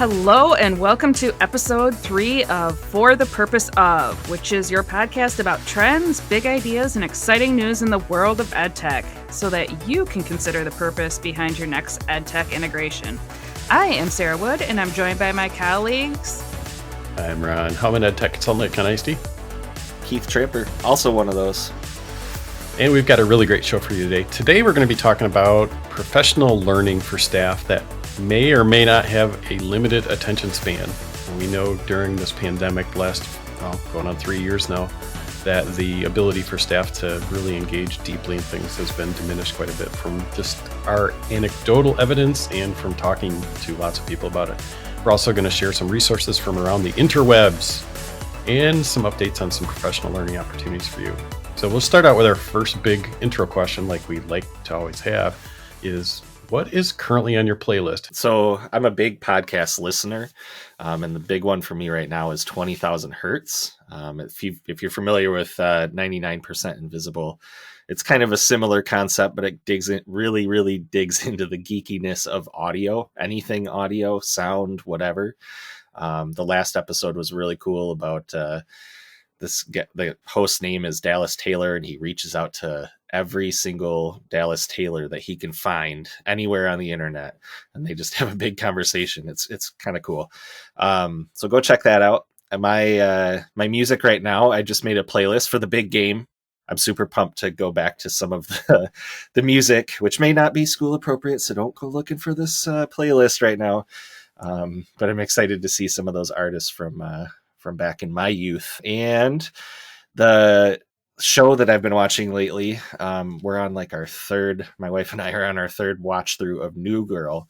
Hello and welcome to episode 3 of For the Purpose Of, which is your podcast about trends, big ideas, and exciting news in the world of EdTech, so that you can consider the purpose behind your next EdTech integration. I am Sarah Wood, and I'm joined by my colleagues. I'm Ron Hellman, EdTech consultant at ISD. Keith Tripper, also one of those. And we've got a really great show for you today. Today we're going to be talking about professional learning for staff that may or may not have a limited attention span. We know during this pandemic, going on 3 years now, that the ability for staff to really engage deeply in things has been diminished quite a bit from just our anecdotal evidence and from talking to lots of people about it. We're also going to share some resources from around the interwebs and some updates on some professional learning opportunities for you. So we'll start out with our first big intro question, like we like to always have, is what is currently on your playlist? So I'm a big podcast listener, and the big one for me right now is 20,000 Hertz. If you're familiar with 99% Invisible, it's kind of a similar concept, but it really digs into the geekiness of audio, anything audio, sound, whatever. The last episode was really cool about the host name is Dallas Taylor, and he reaches out to every single Dallas Taylor that he can find anywhere on the internet, and they just have a big conversation. It's kind of cool. So go check that out. And my music right now, I just made a playlist for the big game. I'm super pumped to go back to some of the music, which may not be school appropriate, so don't go looking for this playlist right now. But I'm excited to see some of those artists from back in my youth. And the show that I've been watching lately, we're on my wife and I are on our third watch through of New Girl,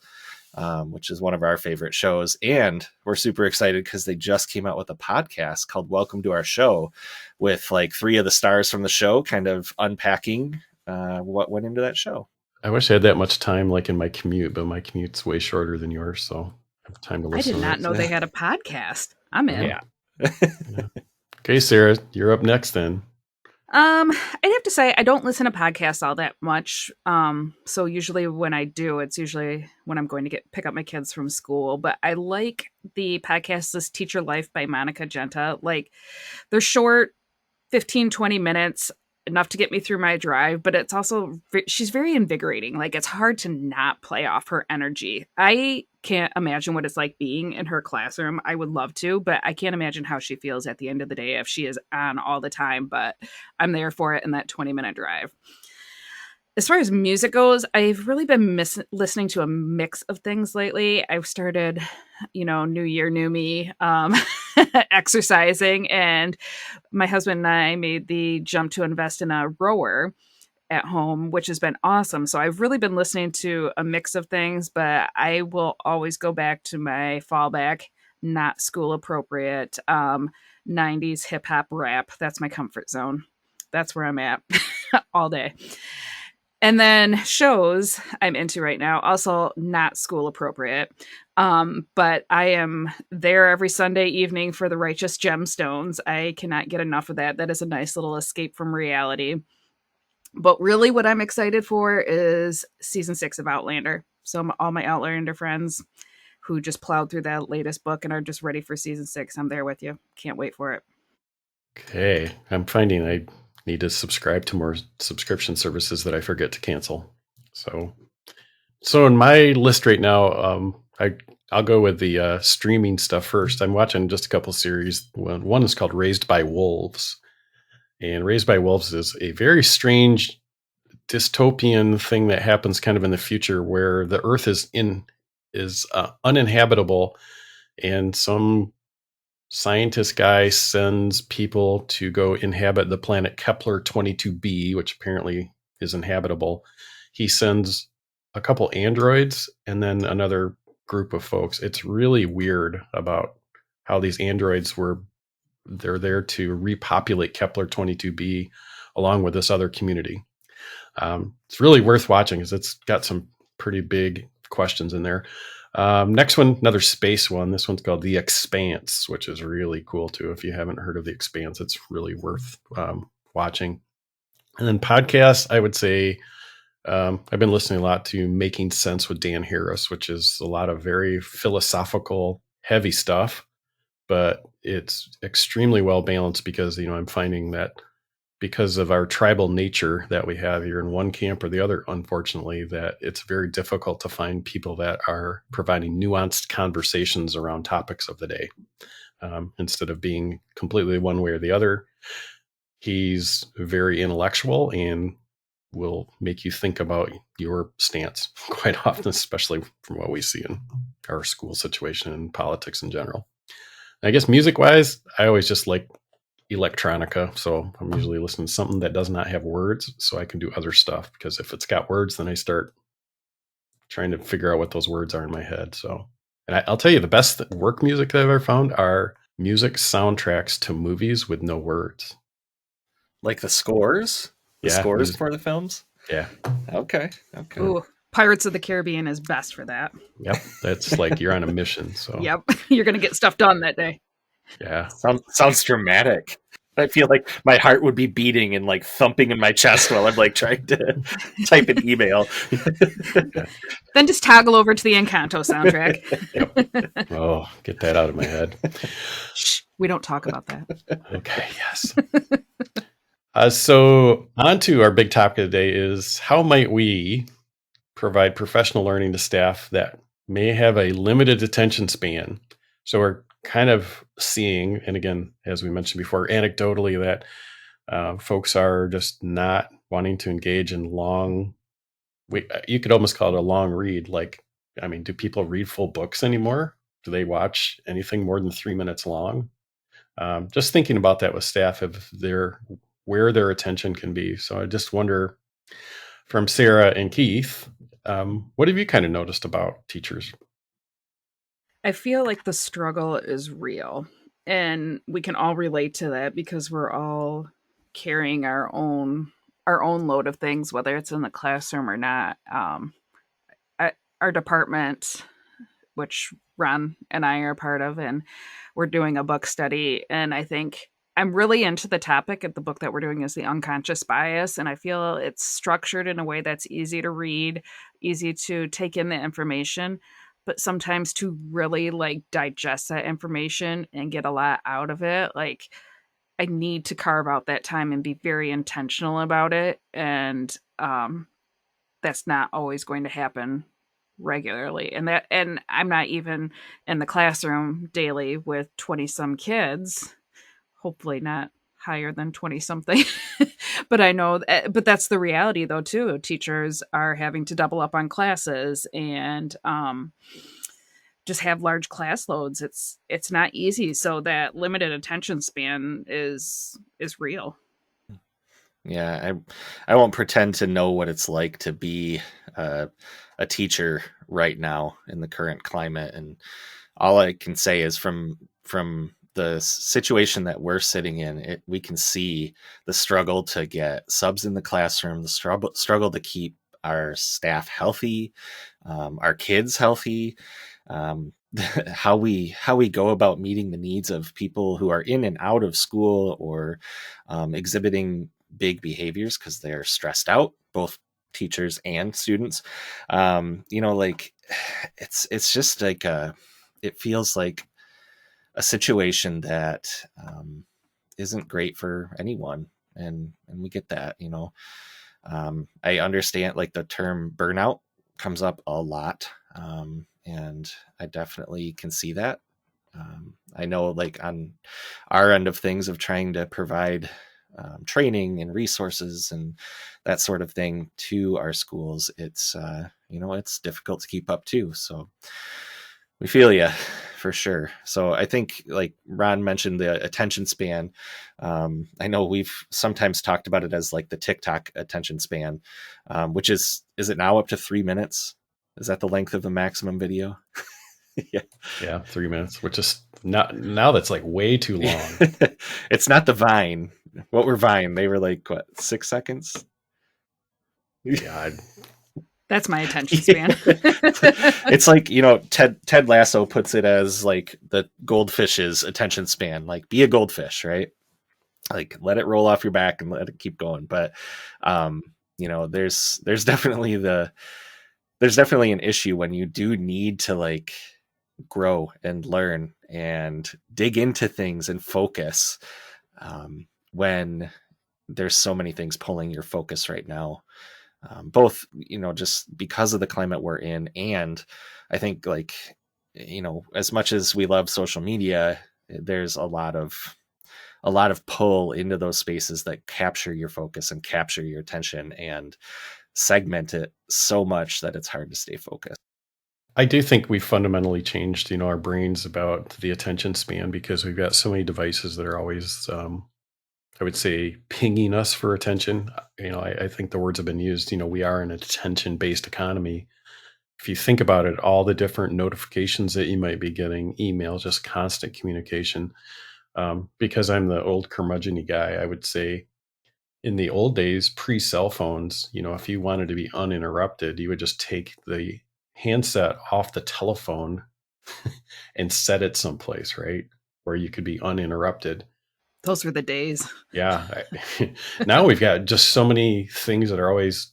which is one of our favorite shows. And we're super excited because they just came out with a podcast called Welcome to Our Show with 3 of the stars from the show kind of unpacking what went into that show. I wish I had that much time in my commute, but my commute's way shorter than yours, so I have time to listen. I did not know they had a podcast. I'm in. Yeah. Yeah. Okay, Sarah, you're up next then. I'd have to say I don't listen to podcasts all that much. So usually when I do, it's usually when I'm going to pick up my kids from school. But I like the podcast This Teacher Life by Monica Genta. They're short, 15, 20 minutes, enough to get me through my drive, but it's also, she's very invigorating. It's hard to not play off her energy. I can't imagine what it's like being in her classroom. I would love to, but I can't imagine how she feels at the end of the day if she is on all the time, but I'm there for it in that 20-minute drive. As far as music goes, I've really been listening to a mix of things lately. I've started, new year, new me, exercising, and my husband and I made the jump to invest in a rower at home, which has been awesome. So I've really been listening to a mix of things, but I will always go back to my fallback, not school appropriate, 90s hip hop rap. That's my comfort zone. That's where I'm at all day. And then shows I'm into right now, also not school appropriate. But I am there every Sunday evening for the Righteous Gemstones. I cannot get enough of that. That is a nice little escape from reality. But really what I'm excited for is season 6 of Outlander. So all my Outlander friends who just plowed through that latest book and are just ready for season 6, I'm there with you. Can't wait for it. Okay. I'm finding I need to subscribe to more subscription services that I forget to cancel. So in my list right now, I'll go with the streaming stuff first. I'm watching just a couple series. One is called Raised by Wolves. And Raised by Wolves is a very strange dystopian thing that happens kind of in the future where the Earth is uninhabitable, and some scientist guy sends people to go inhabit the planet Kepler 22b, which apparently is inhabitable. He sends a couple androids and then another group of folks. It's really weird about how these androids they're there to repopulate Kepler 22b along with this other community. It's really worth watching because it's got some pretty big questions in there. Next one, another space one. This one's called The Expanse, which is really cool too. If you haven't heard of The Expanse, it's really worth watching. And then podcasts, I would say I've been listening a lot to Making Sense with Dan Harris, which is a lot of very philosophical, heavy stuff, but it's extremely well balanced because, I'm finding that because of our tribal nature that we have here in one camp or the other, unfortunately, that it's very difficult to find people that are providing nuanced conversations around topics of the day. Instead of being completely one way or the other, he's very intellectual and will make you think about your stance quite often, especially from what we see in our school situation and politics in general. I guess music wise, I always just like electronica. So I'm usually listening to something that does not have words so I can do other stuff, because if it's got words, then I start trying to figure out what those words are in my head. So, and I'll tell you, the best work music that I've ever found are music soundtracks to movies with no words. Like the scores? The scores for the films? Yeah. Okay. Ooh, Pirates of the Caribbean is best for that. Yep. That's like you're on a mission. So yep. You're going to get stuff done that day. Yeah. Sounds dramatic. I feel like my heart would be beating and like thumping in my chest while I'm like trying to type an email. Then just toggle over to the Encanto soundtrack. Yep. Oh, get that out of my head. Shh, we don't talk about that. Okay, yes. So on to our big topic of the day is how might we provide professional learning to staff that may have a limited attention span? So we're kind of seeing, and again, as we mentioned before, anecdotally, that folks are just not wanting to engage in long, you could almost call it a long read. Like, I mean, do people read full books anymore? Do they watch anything more than 3 minutes long? Just thinking about that with staff, where their attention can be. So I just wonder, from Sarah and Keith, what have you kind of noticed about teachers? I feel like the struggle is real, and we can all relate to that because we're all carrying our own load of things, whether it's in the classroom or not. Our department, which Ron and I are part of, and we're doing a book study, and I think I'm really into the topic of the book that we're doing is the unconscious bias, and I feel it's structured in a way that's easy to read, easy to take in the information, but sometimes to really like digest that information and get a lot out of it, like I need to carve out that time and be very intentional about it. And that's not always going to happen regularly. And I'm not even in the classroom daily with 20 some kids, hopefully not higher than 20 something. But I know, but that's the reality though, too. Teachers are having to double up on classes and just have large class loads. It's not easy. So that limited attention span is real. Yeah, I won't pretend to know what it's like to be a teacher right now in the current climate, and all I can say is from the situation that we're sitting in, we can see the struggle to get subs in the classroom, the struggle to keep our staff healthy, our kids healthy, how we go about meeting the needs of people who are in and out of school or exhibiting big behaviors because they're stressed out, both teachers and students. Like it's just like it feels like a situation that isn't great for anyone, and we get that. I understand like the term burnout comes up a lot, and I definitely can see that. I know like on our end of things of trying to provide training and resources and that sort of thing to our schools, it's it's difficult to keep up too. So we feel you for sure. So I think like Ron mentioned the attention span. I know we've sometimes talked about it as like the TikTok attention span, which is it now up to 3 minutes? Is that the length of the maximum video? Yeah, 3 minutes, which is now that's like way too long. It's not the Vine. What were Vine? They were like what, 6 seconds? Yeah, that's my attention span. It's like, Ted Lasso puts it as like the goldfish's attention span, like be a goldfish, right? Like let it roll off your back and let it keep going. But there's definitely there's definitely an issue when you do need to like grow and learn and dig into things and focus, when there's so many things pulling your focus right now, both just because of the climate we're in, and I think like as much as we love social media, there's a lot of pull into those spaces that capture your focus and capture your attention and segment it so much that it's hard to stay focused. I do think we fundamentally changed, our brains about the attention span because we've got so many devices that are always, I would say, pinging us for attention. I think the words have been used. We are an attention-based economy. If you think about it, all the different notifications that you might be getting, emails, just constant communication. Because I'm the old curmudgeon guy, I would say in the old days, pre-cell phones, if you wanted to be uninterrupted, you would just take the handset off the telephone and set it someplace, right? Where you could be uninterrupted. Those were the days. Yeah. Now we've got just so many things that are always,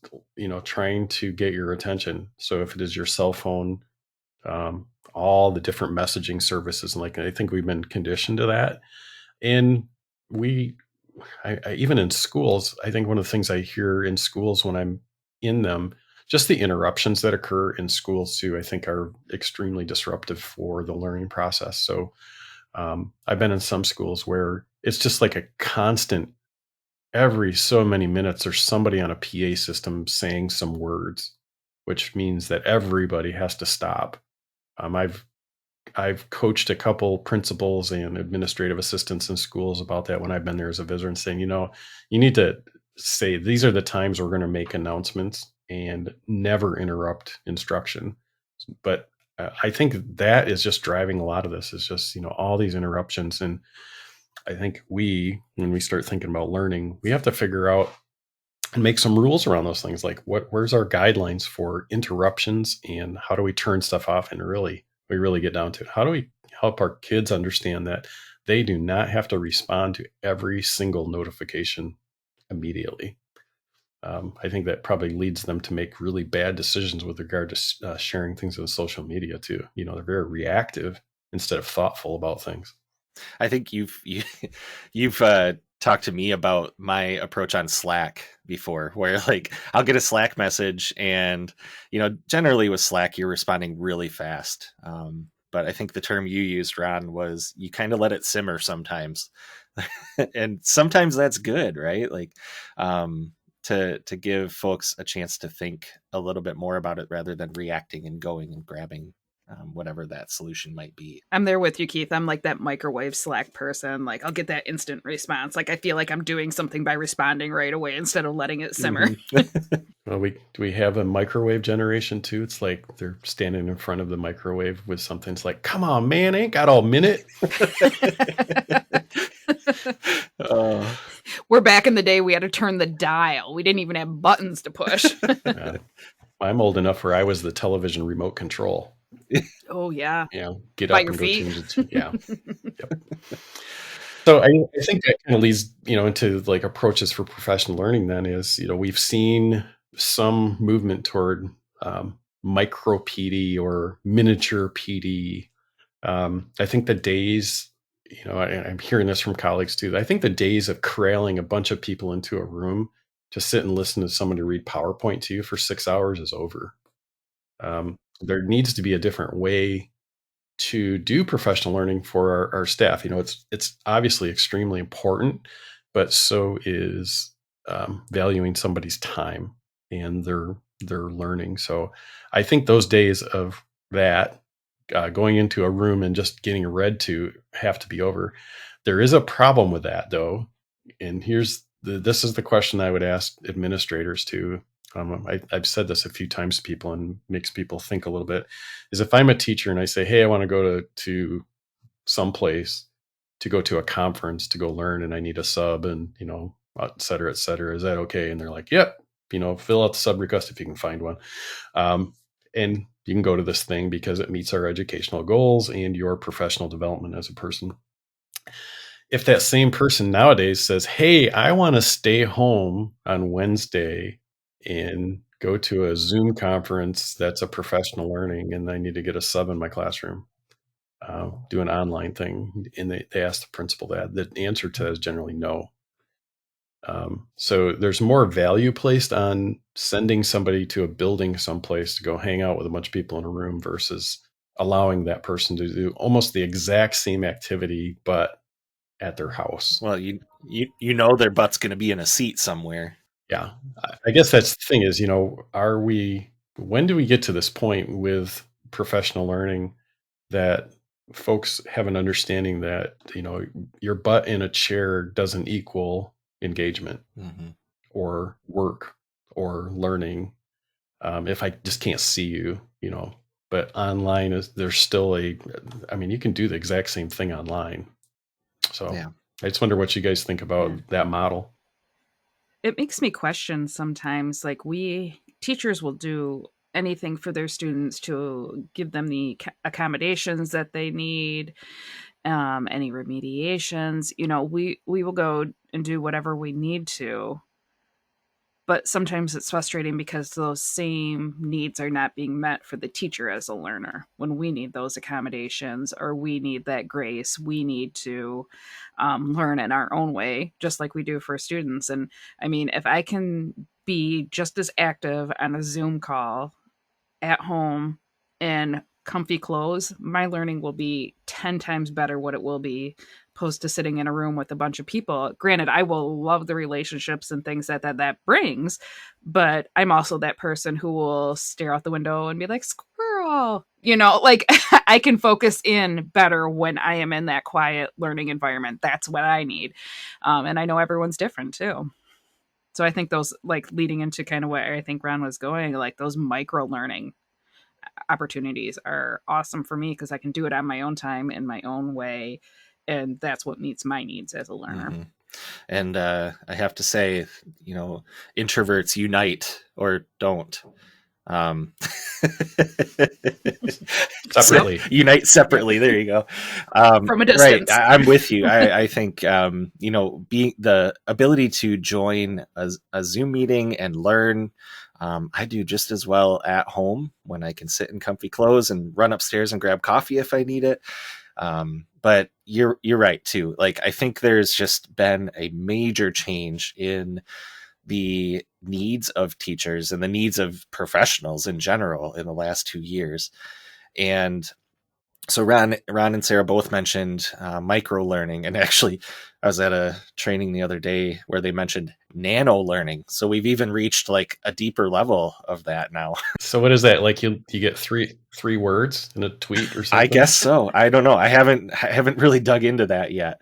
trying to get your attention. So if it is your cell phone, all the different messaging services, and like, I think we've been conditioned to that. And even in schools, I think one of the things I hear in schools when I'm in them, just the interruptions that occur in schools too, I think are extremely disruptive for the learning process. So I've been in some schools where it's just like a constant, every so many minutes, there's somebody on a PA system saying some words, which means that everybody has to stop. I've coached a couple principals and administrative assistants in schools about that when I've been there as a visitor, and saying, you need to say these are the times we're going to make announcements and never interrupt instruction. But I think that is just driving a lot of this, is just, all these interruptions. And I think when we start thinking about learning, we have to figure out and make some rules around those things. Like where's our guidelines for interruptions, and how do we turn stuff off? And we really get down to how do we help our kids understand that they do not have to respond to every single notification immediately. I think that probably leads them to make really bad decisions with regard to sharing things on social media too. They're very reactive instead of thoughtful about things. I think you've talked to me about my approach on Slack before, where like I'll get a Slack message, and generally with Slack you're responding really fast. But I think the term you used, Ron, was you kind of let it simmer sometimes, and sometimes that's good, right? Like to give folks a chance to think a little bit more about it rather than reacting and going and grabbing whatever that solution might be. I'm there with you, Keith. I'm like that microwave Slack person. Like I'll get that instant response. Like I feel like I'm doing something by responding right away instead of letting it simmer. Mm-hmm. Well, we have a microwave generation too. It's like they're standing in front of the microwave with something. It's like, come on, man, I ain't got all minute. We're back in the day. We had to turn the dial. We didn't even have buttons to push. I'm old enough where I was the television remote control. Oh yeah. Get up and go change it. Yeah. Yep. So I think that kind of leads, into like approaches for professional learning. Then is, we've seen some movement toward micro PD or miniature PD. I think the days, I'm hearing this from colleagues too. I think the days of corralling a bunch of people into a room to sit and listen to someone to read PowerPoint to you for 6 hours is over. There needs to be a different way to do professional learning for our staff. It's obviously extremely important, but so is valuing somebody's time and their learning. So I think those days of that, going into a room and just getting read to, have to be over. There is a problem with that though. And this is the question I would ask administrators too. I've said this a few times to people and makes people think a little bit, is if I'm a teacher and I say, hey, I want to go to some place to go to a conference to go learn, and I need a sub and, et cetera, is that okay? And they're like, yep, fill out the sub request if you can find one. And you can go to this thing because it meets our educational goals and your professional development as a person. If that same person nowadays says, hey, I want to stay home on Wednesday and go to a Zoom conference that's a professional learning, and I need to get a sub in my classroom, do an online thing, and they ask the principal that. The answer to that is generally no. So there's more value placed on sending somebody to a building someplace to go hang out with a bunch of people in a room versus allowing that person to do almost the exact same activity, but at their house. Well, you know their butt's going to be in a seat somewhere. Yeah. I guess that's the thing is, when do we get to this point with professional learning that folks have an understanding that, your butt in a chair doesn't equal engagement or work or learning. If I just can't see you, but online there's still you can do the exact same thing online. So Yeah. I just wonder what you guys think about that model. It makes me question sometimes, like, we teachers will do anything for their students to give them the accommodations that they need, any remediations. We will go and do whatever we need to, but sometimes it's frustrating because those same needs are not being met for the teacher as a learner. When we need those accommodations or we need that grace, we need to learn in our own way, just like we do for students. And I mean, if I can be just as active on a Zoom call at home in comfy clothes, my learning will be 10 times better what it will be opposed to sitting in a room with a bunch of people. Granted, I will love the relationships and things that brings, but I'm also that person who will stare out the window and be like, squirrel. Like I can focus in better when I am in that quiet learning environment. That's what I need. And I know everyone's different too. So I think those, like, leading into kind of where I think Ron was going, like those micro learning opportunities are awesome for me because I can do it on my own time in my own way. And that's what meets my needs as a learner. Mm-hmm. And I have to say, introverts unite or don't. Separately. Unite separately. There you go. From a distance. Right. I'm with you. I think, being the ability to join a Zoom meeting and learn, I do just as well at home when I can sit in comfy clothes and run upstairs and grab coffee if I need it. But you're right too. Like, I think there's just been a major change in the needs of teachers and the needs of professionals in general in the last 2 years. And so Ron and Sarah both mentioned micro learning, and actually I was at a training the other day where they mentioned nano learning. So we've even reached like a deeper level of that now. So what is that? Like you get three words in a tweet or something? I guess so. I don't know. I haven't really dug into that yet.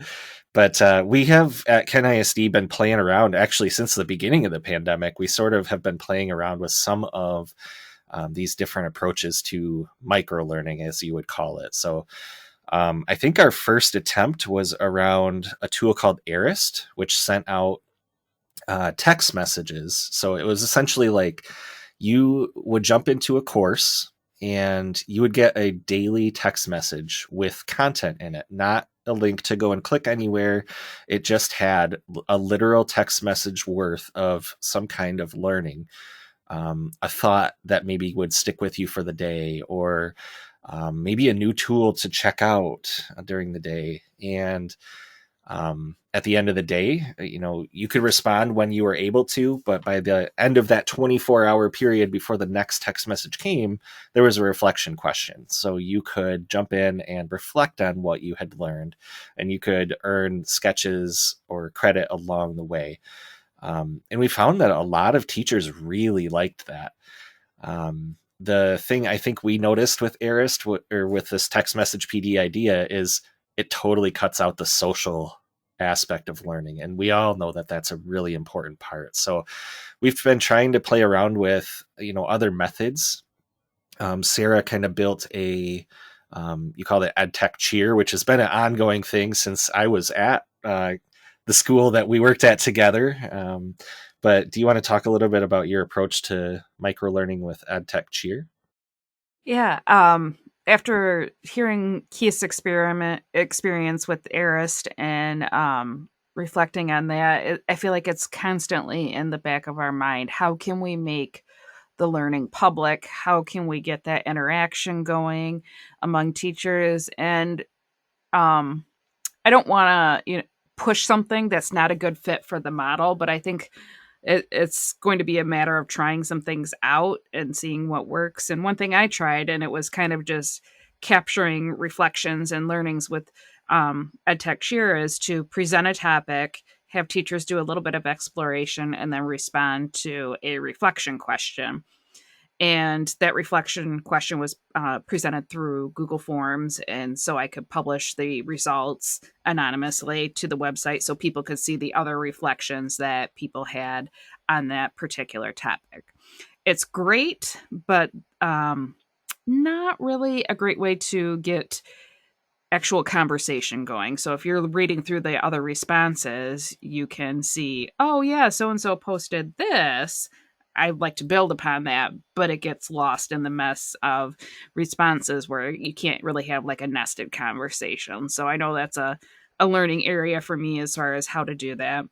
But we have at Ken ISD been playing around actually since the beginning of the pandemic. We sort of have been playing around with some of these different approaches to micro learning, as you would call it. So I think our first attempt was around a tool called Isd, which sent out text messages. So it was essentially like you would jump into a course and you would get a daily text message with content in it, not a link to go and click anywhere. It just had a literal text message worth of some kind of learning, a thought that maybe would stick with you for the day, or maybe a new tool to check out during the day. And at the end of the day, you could respond when you were able to, but by the end of that 24-hour period before the next text message came, there was a reflection question. So you could jump in and reflect on what you had learned, and you could earn sketches or credit along the way. And we found that a lot of teachers really liked that. The thing I think we noticed with Isd or with this text message PD idea is it totally cuts out the social aspect of learning. And we all know that that's a really important part. So we've been trying to play around with, other methods. Sarah kind of built you call it EdTech Cheer, which has been an ongoing thing since I was at the school that we worked at together. But do you want to talk a little bit about your approach to microlearning with EdTech Cheer? Yeah. After hearing Keith's experience with Arist and reflecting on that, I feel like it's constantly in the back of our mind. How can we make the learning public? How can we get that interaction going among teachers? And I don't want to, push something that's not a good fit for the model, but I think it's going to be a matter of trying some things out and seeing what works. And one thing I tried, and it was kind of just capturing reflections and learnings with EdTech Cheer, is to present a topic, have teachers do a little bit of exploration, and then respond to a reflection question. And that reflection question was presented through Google Forms, and so I could publish the results anonymously to the website so people could see the other reflections that people had on that particular topic. It's great, but not really a great way to get actual conversation going. So if you're reading through the other responses, you can see, oh yeah, so and so posted this. I'd like to build upon that, but it gets lost in the mess of responses where you can't really have like a nested conversation. So I know that's a learning area for me as far as how to do that.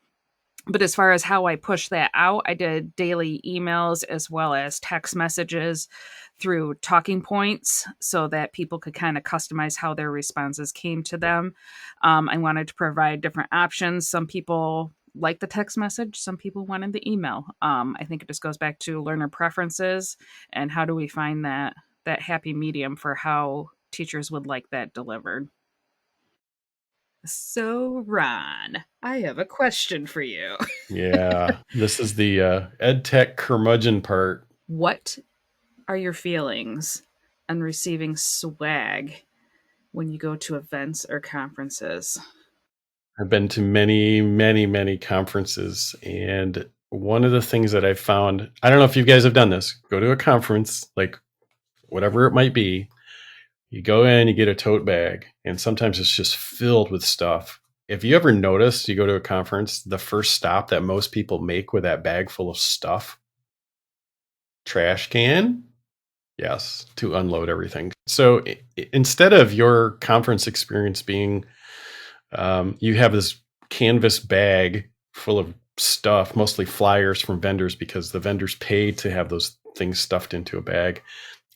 But as far as how I push that out, I did daily emails as well as text messages through talking points so that people could kind of customize how their responses came to them. I wanted to provide different options. Some people like the text message, some people wanted the email. I think it just goes back to learner preferences and how do we find that happy medium for how teachers would like that delivered. So, Ron, I have a question for you. Yeah, this is the EdTech curmudgeon part. What are your feelings on receiving swag when you go to events or conferences? I've been to many, many, many conferences. And one of the things that I've found, I don't know if you guys have done this, go to a conference, like whatever it might be, you go in, you get a tote bag, and sometimes it's just filled with stuff. If you ever notice, you go to a conference, the first stop that most people make with that bag full of stuff, trash can, yes, to unload everything. So instead of your conference experience being you have this canvas bag full of stuff, mostly flyers from vendors because the vendors pay to have those things stuffed into a bag.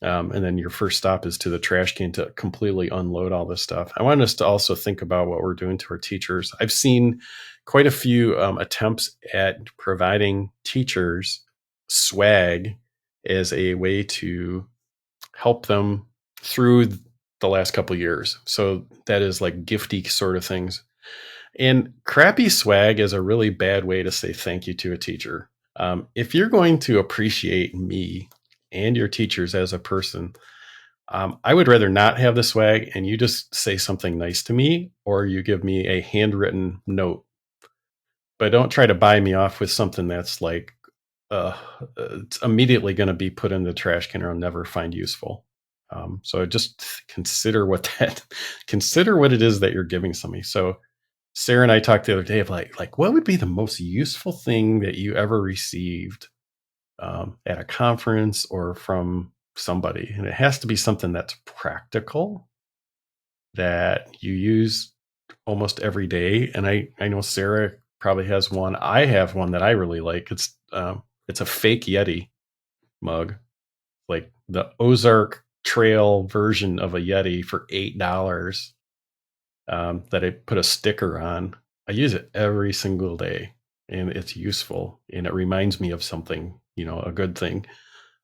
And then your first stop is to the trash can to completely unload all this stuff. I want us to also think about what we're doing to our teachers. I've seen quite a few attempts at providing teachers swag as a way to help them through the last couple of years. So that is like gifty sort of things. And crappy swag is a really bad way to say thank you to a teacher. If you're going to appreciate me and your teachers as a person, I would rather not have the swag and you just say something nice to me or you give me a handwritten note. But don't try to buy me off with something that's like uh, it's immediately going to be put in the trash can or I'll never find useful. So just consider consider what it is that you're giving somebody. So Sarah and I talked the other day of like what would be the most useful thing that you ever received at a conference or from somebody, and it has to be something that's practical that you use almost every day. And I know Sarah probably has one. I have one that I really like. It's a fake Yeti mug, like the Ozark Trail version of a Yeti for $8 that I put a sticker on. I use it every single day and it's useful and it reminds me of something, a good thing.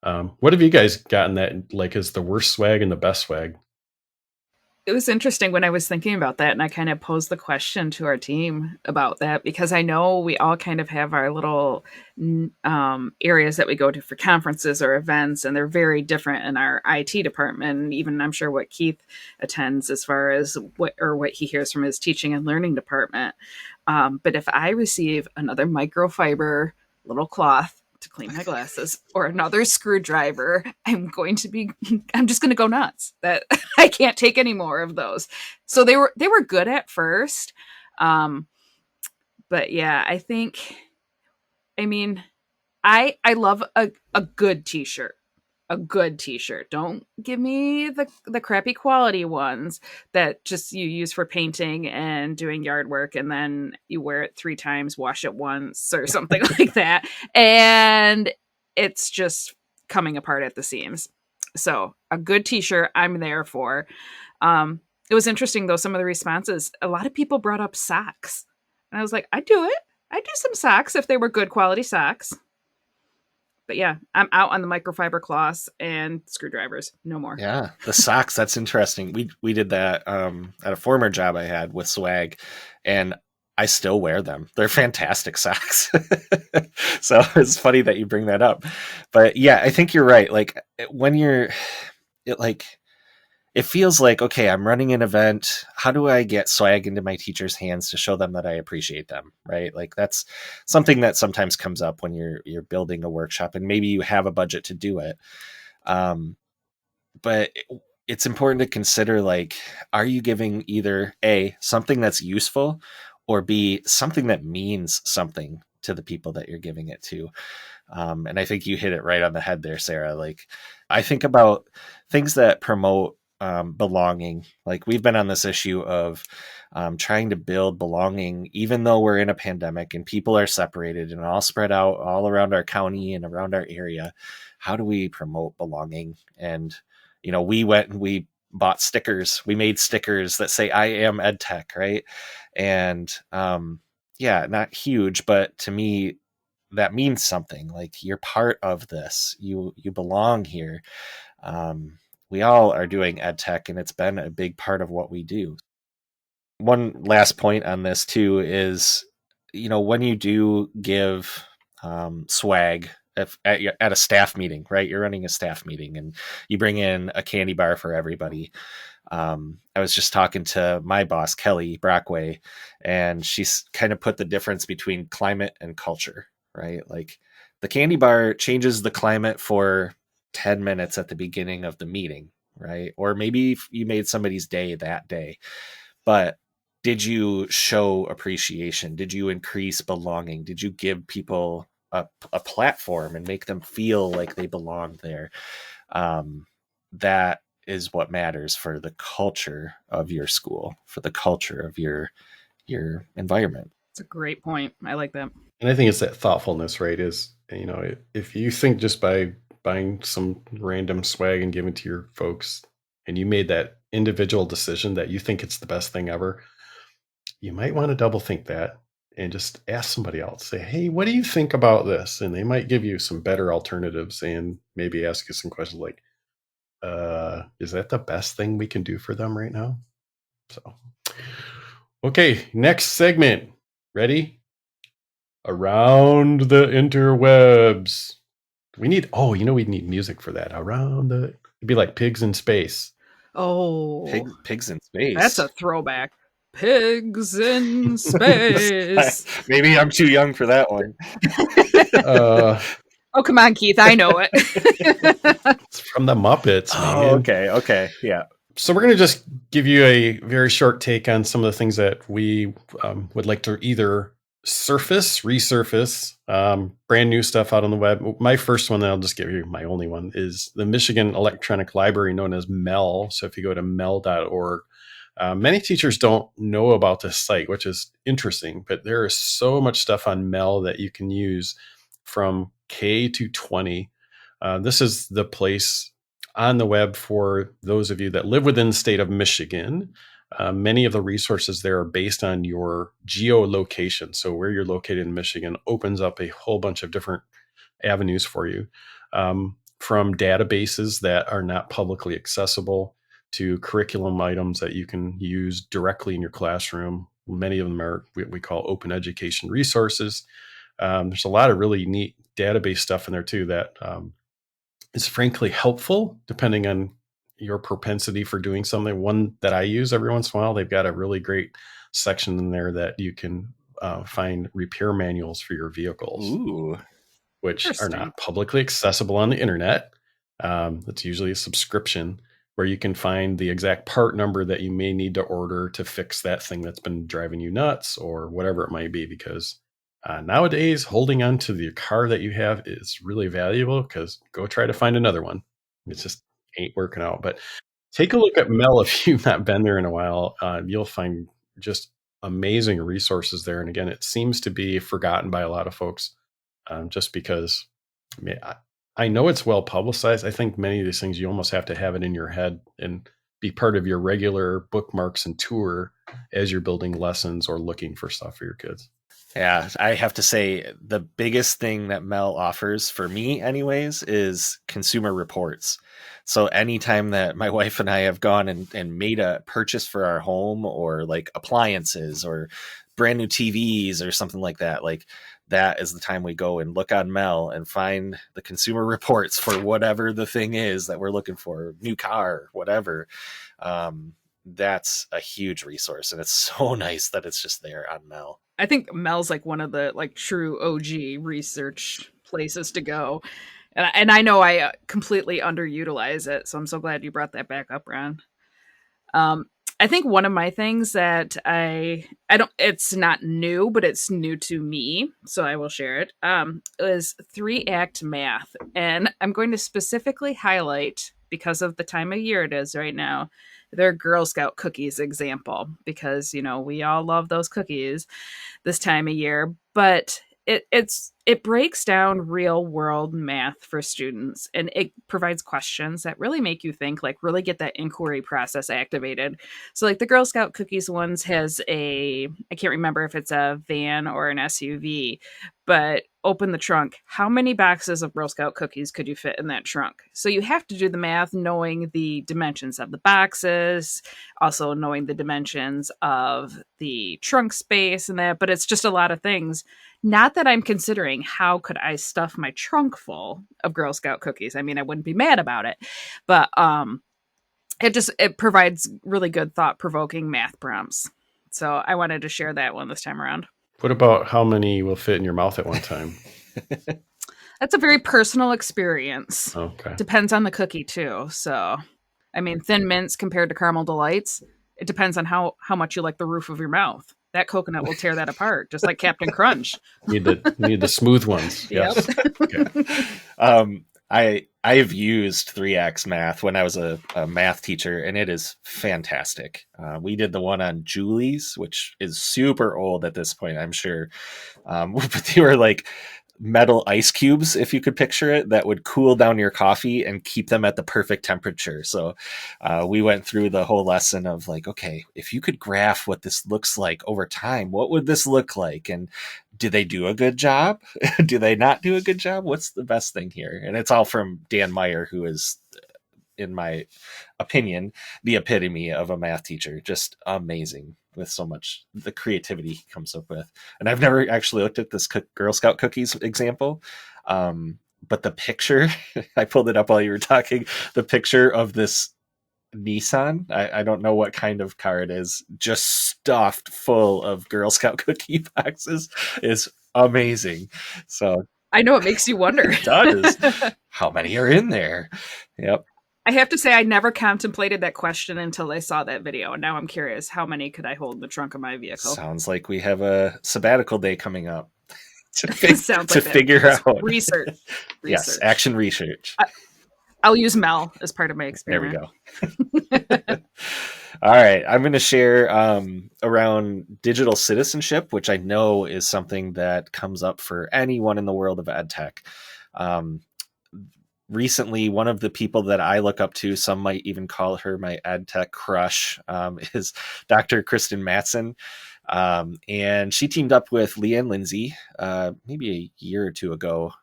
What have you guys gotten that like is the worst swag and the best swag? It was interesting when I was thinking about that, and I kind of posed the question to our team about that because I know we all kind of have our little areas that we go to for conferences or events, and they're very different in our IT department. And even I'm sure what Keith attends as far as what he hears from his teaching and learning department. But if I receive another microfiber little cloth to clean my glasses or another screwdriver, I'm just going to go nuts that I can't take any more of those. So they were good at first. But yeah, I mean, I love a good t-shirt. a good t-shirt. Don't give me the crappy quality ones that just you use for painting and doing yard work, and then you wear it 3 times, wash it once or something like that, and it's just coming apart at the seams. So a good t-shirt I'm there for. It was interesting though, some of the responses, a lot of people brought up socks, and I was like, I do it. I do some socks if they were good quality socks. But yeah, I'm out on the microfiber cloths and screwdrivers. No more. Yeah, the socks, that's interesting. We did that at a former job I had with swag, and I still wear them. They're fantastic socks. So it's funny that you bring that up. But yeah, I think you're right. Like when you're it like it feels like, okay, I'm running an event. How do I get swag into my teachers' hands to show them that I appreciate them? Right? Like that's something that sometimes comes up when you're building a workshop, and maybe you have a budget to do it. But it's important to consider, like, are you giving either A, something that's useful, or B, something that means something to the people that you're giving it to? And I think you hit it right on the head there, Sarah. Like, I think about things that promote belonging. Like, we've been on this issue of trying to build belonging, even though we're in a pandemic and people are separated and all spread out all around our county and around our area. How do we promote belonging? And we went and we bought stickers. We made stickers that say "I am EdTech," right? And yeah, not huge, but to me, that means something. Like, you're part of this. You belong here. We all are doing EdTech, and it's been a big part of what we do. One last point on this too is, when you do give swag at a staff meeting, right? You're running a staff meeting and you bring in a candy bar for everybody. I was just talking to my boss, Kelly Brockway, and she's kind of put the difference between climate and culture, right? Like, the candy bar changes the climate for 10 minutes at the beginning of the meeting, right? Or maybe you made somebody's day that day. But did you show appreciation? Did you increase belonging? Did you give people a platform and make them feel like they belong there? That is what matters for the culture of your school, for the culture of your environment. It's a great point. I like that. And I think it's that thoughtfulness, right? Is, if you think just by buying some random swag and giving to your folks, and you made that individual decision that you think it's the best thing ever, you might want to double think that and just ask somebody else. Say, hey, what do you think about this? And they might give you some better alternatives and maybe ask you some questions like, is that the best thing we can do for them right now? So, okay, next segment. Ready? Around the interwebs. We need music for that. It'd be like Pigs in Space. Oh, Pigs in Space. That's a throwback. Pigs in Space. Maybe I'm too young for that one. Oh, come on, Keith. I know it. It's from the Muppets. Oh, man. Okay. Yeah. So we're going to just give you a very short take on some of the things that we would like to either resurface, brand new stuff out on the web. My first one, that I'll just give you my only one, is the Michigan Electronic Library, known as MEL. So if you go to mel.org, many teachers don't know about this site, which is interesting, but there is so much stuff on MEL that you can use from K to 20. This is the place on the web for those of you that live within the state of Michigan. Many of the resources there are based on your geolocation. So where you're located in Michigan opens up a whole bunch of different avenues for you, from databases that are not publicly accessible to curriculum items that you can use directly in your classroom. Many of them are what we call open education resources. There's a lot of really neat database stuff in there too that is frankly helpful depending on your propensity for doing something. One that I use every once in a while, they've got a really great section in there that you can find repair manuals for your vehicles. Ooh, which are not publicly accessible on the internet. It's usually a subscription where you can find the exact part number that you may need to order to fix that thing that's been driving you nuts or whatever it might be. Because nowadays, holding on to the car that you have is really valuable, because go try to find another one. It just ain't working out. But take a look at Mel if you've not been there in a while. You'll find just amazing resources there. And again, it seems to be forgotten by a lot of folks, just because I know it's well publicized. I think many of these things you almost have to have it in your head and be part of your regular bookmarks and tour as you're building lessons or looking for stuff for your kids. Yeah, I have to say the biggest thing that Mel offers for me anyways is consumer reports. So anytime that my wife and I have gone and made a purchase for our home, or like appliances or brand new TVs or something like that is the time we go and look on Mel and find the consumer reports for whatever the thing is that we're looking for, new car, whatever. That's a huge resource, and it's so nice that it's just there on Mel. I think Mel's like one of the like true OG research places to go. And I know I completely underutilize it. So I'm so glad you brought that back up, Ron. I think one of my things that I don't, it's not new, but it's new to me, so I will share it, is 3-act math. And I'm going to specifically highlight, because of the time of year it is right now, their Girl Scout cookies example, because, you know, we all love those cookies this time of year, but it breaks down real world math for students, and it provides questions that really make you think, like really get that inquiry process activated. So like the Girl Scout cookies ones has I can't remember if it's a van or an SUV, but open the trunk. How many boxes of Girl Scout cookies could you fit in that trunk? So you have to do the math knowing the dimensions of the boxes, also knowing the dimensions of the trunk space and that, but it's just a lot of things. Not that I'm considering how could I stuff my trunk full of Girl Scout cookies. I mean, I wouldn't be mad about it, but it provides really good thought-provoking math prompts. So I wanted to share that one this time around. What about how many will fit in your mouth at one time? That's a very personal experience. Okay. Depends on the cookie too. So, I mean, Thin Mints compared to Caramel Delights, it depends on how much you like the roof of your mouth. That coconut will tear that apart, just like Captain Crunch. Need the smooth ones. Yes. Okay. I've used 3x math when I was a math teacher, and it is fantastic. We did the one on Julie's, which is super old at this point, I'm sure. But they were like metal ice cubes, if you could picture it, that would cool down your coffee and keep them at the perfect temperature. So we went through the whole lesson of like, okay, if you could graph what this looks like over time, what would this look like? And do they do a good job? Do they not do a good job? What's the best thing here? And it's all from Dan Meyer, who is, in my opinion, the epitome of a math teacher. Just amazing with so much the creativity he comes up with. And I've never actually looked at this Girl Scout cookies example. But the picture, I pulled it up while you were talking, the picture of this Nissan, I don't know what kind of car it is, just stuffed full of Girl Scout cookie boxes is amazing. So I know, it makes you wonder. It does. How many are in there? Yep. I have to say, I never contemplated that question until I saw that video. And now I'm curious, how many could I hold in the trunk of my vehicle? Sounds like we have a sabbatical day coming up to figure out research. Yes, action research. I'll use Mel as part of my experiment. There we go. All right. I'm going to share around digital citizenship, which I know is something that comes up for anyone in the world of EdTech. Recently, one of the people that I look up to, some might even call her my EdTech crush, is Dr. Kristen Matson. And she teamed up with Leanne Lindsay maybe a year or two ago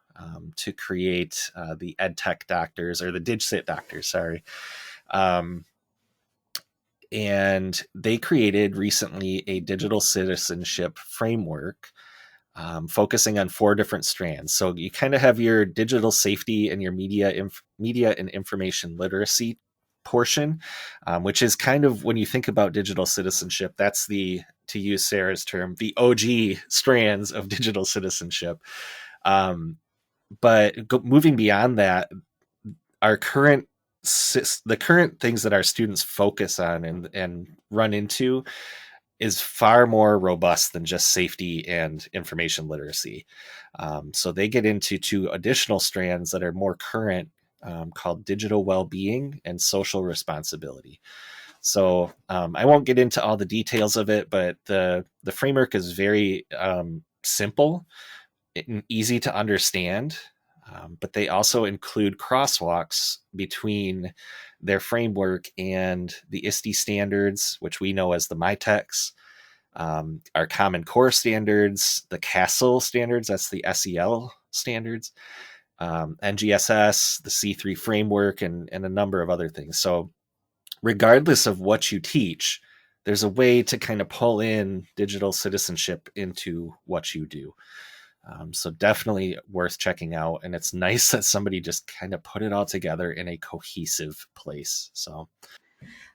to create the EdTech doctors, or the DigCit doctors, sorry. And they created recently a digital citizenship framework focusing on 4 different strands. So you kind of have your digital safety and your media and information literacy portion, which is kind of, when you think about digital citizenship, that's to use Sarah's term, the OG strands of digital citizenship. But moving beyond that, the current things that our students focus on and run into is far more robust than just safety and information literacy. So they get into 2 additional strands that are more current called Digital Wellbeing and Social Responsibility. So I won't get into all the details of it, but the framework is very simple and easy to understand. But they also include crosswalks between their framework and the ISTE standards, which we know as the MyTechs, our Common Core standards, the CASEL standards, that's the SEL standards, NGSS, the C3 framework, and a number of other things. So regardless of what you teach, there's a way to kind of pull in digital citizenship into what you do. So definitely worth checking out. And it's nice that somebody just kind of put it all together in a cohesive place. So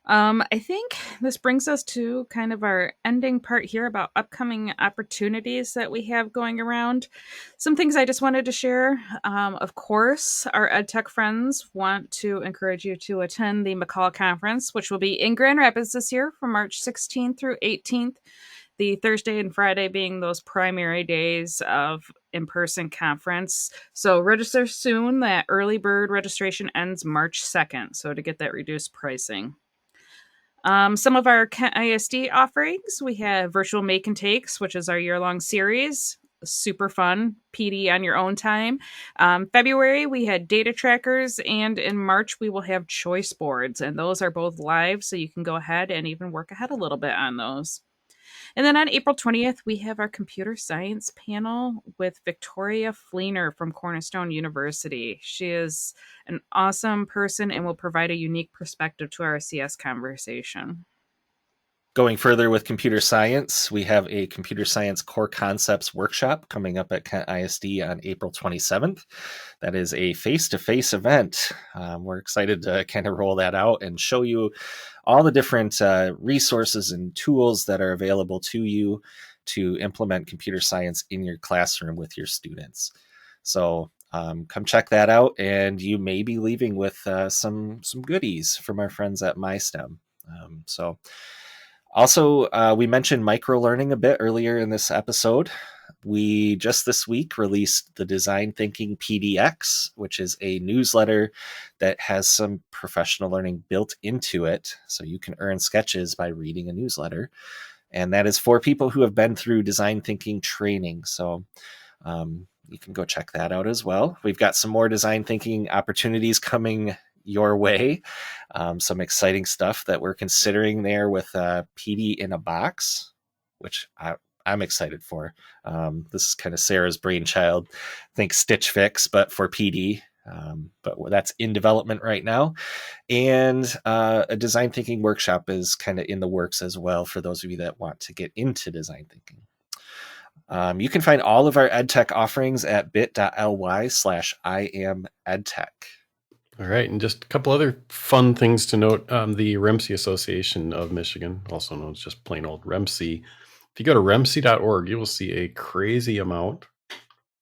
I think this brings us to kind of our ending part here about upcoming opportunities that we have going around. Some things I just wanted to share. Of course, our EdTech friends want to encourage you to attend the McCall Conference, which will be in Grand Rapids this year from March 16th through 18th. The Thursday and Friday being those primary days of in-person conference. So register soon. That early bird registration ends March 2nd. So to get that reduced pricing. Some of our Isd offerings, we have Virtual Make and Takes, which is our year-long series. Super fun. PD on your own time. February, we had data trackers, and in March, we will have choice boards, and those are both live, so you can go ahead and even work ahead a little bit on those. And then on April 20th, we have our computer science panel with Victoria Fleener from Cornerstone University. She is an awesome person and will provide a unique perspective to our CS conversation. going further with computer science, we have a computer science core concepts workshop coming up at Kent ISD on April 27th. That is a face-to-face event. We're excited to kind of roll that out and show you all the different resources and tools that are available to you to implement computer science in your classroom with your students. So come check that out, and you may be leaving with some goodies from our friends at MySTEM. Also, we mentioned microlearning a bit earlier in this episode. We just this week released the Design Thinking PDX, which is a newsletter that has some professional learning built into it. So you can earn sketches by reading a newsletter. And that is for people who have been through design thinking training. So you can go check that out as well. We've got some more design thinking opportunities coming your way. Some exciting stuff that we're considering there with PD in a Box, which I'm excited for. This is kind of Sarah's brainchild. Think Stitch Fix, but for PD. But that's in development right now. And a design thinking workshop is kind of in the works as well for those of you that want to get into design thinking. You can find all of our EdTech offerings at bit.ly/IamEdTech. All right, and just a couple other fun things to note. The REMC Association of Michigan, also known as just plain old REMC. If you go to remc.org, you will see a crazy amount,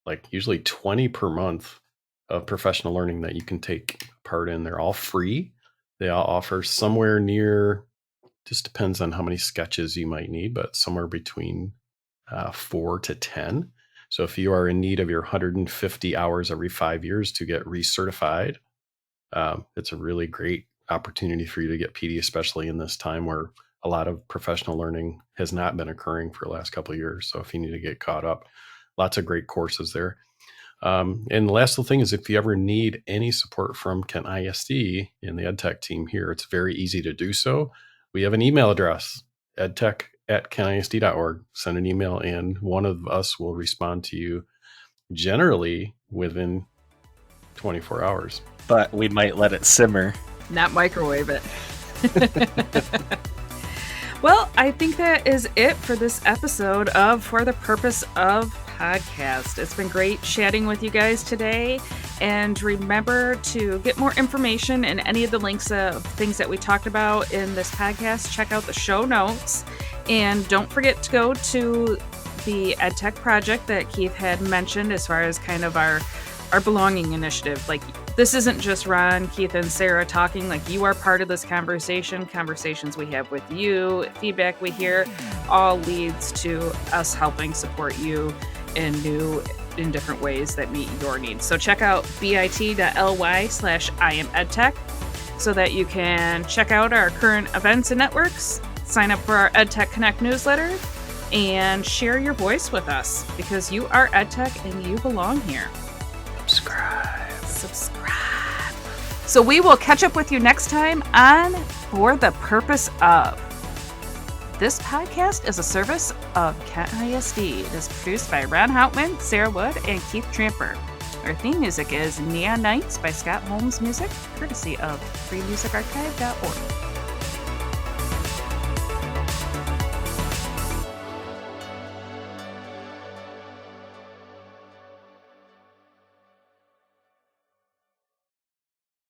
like usually 20 per month, of professional learning that you can take part in. They're all free. They all offer somewhere near, just depends on how many sketches you might need, but somewhere between 4 to 10. So if you are in need of your 150 hours every 5 years to get recertified, it's a really great opportunity for you to get PD, especially in this time where a lot of professional learning has not been occurring for the last couple of years. So if you need to get caught up, lots of great courses there. And the last little thing is, if you ever need any support from Kent ISD in the EdTech team here, it's very easy to do so. We have an email address, edtech@kentisd.org. Send an email and one of us will respond to you generally within 24 hours. But we might let it simmer. Not microwave it. Well, I think that is it for this episode of For the Purpose of Podcast. It's been great chatting with you guys today. And remember to get more information and any of the links of things that we talked about in this podcast. Check out the show notes. And don't forget to go to the EdTech project that Keith had mentioned as far as kind of our belonging initiative. Like, this isn't just Ron, Keith, and Sarah talking. Like, you are part of this conversation. Conversations we have with you, feedback we hear, all leads to us helping support you in new in different ways that meet your needs. So check out bit.ly/IamEdTech so that you can check out our current events and networks, sign up for our EdTech Connect newsletter, and share your voice with us because you are EdTech and you belong here. Subscribe. So we will catch up with you next time on For the Purpose of. This podcast is a service of Kent ISD. It is produced by Ron Houtman, Sarah Wood, and Keith Tramper. Our theme music is Neon Nights by Scott Holmes Music, courtesy of freemusicarchive.org.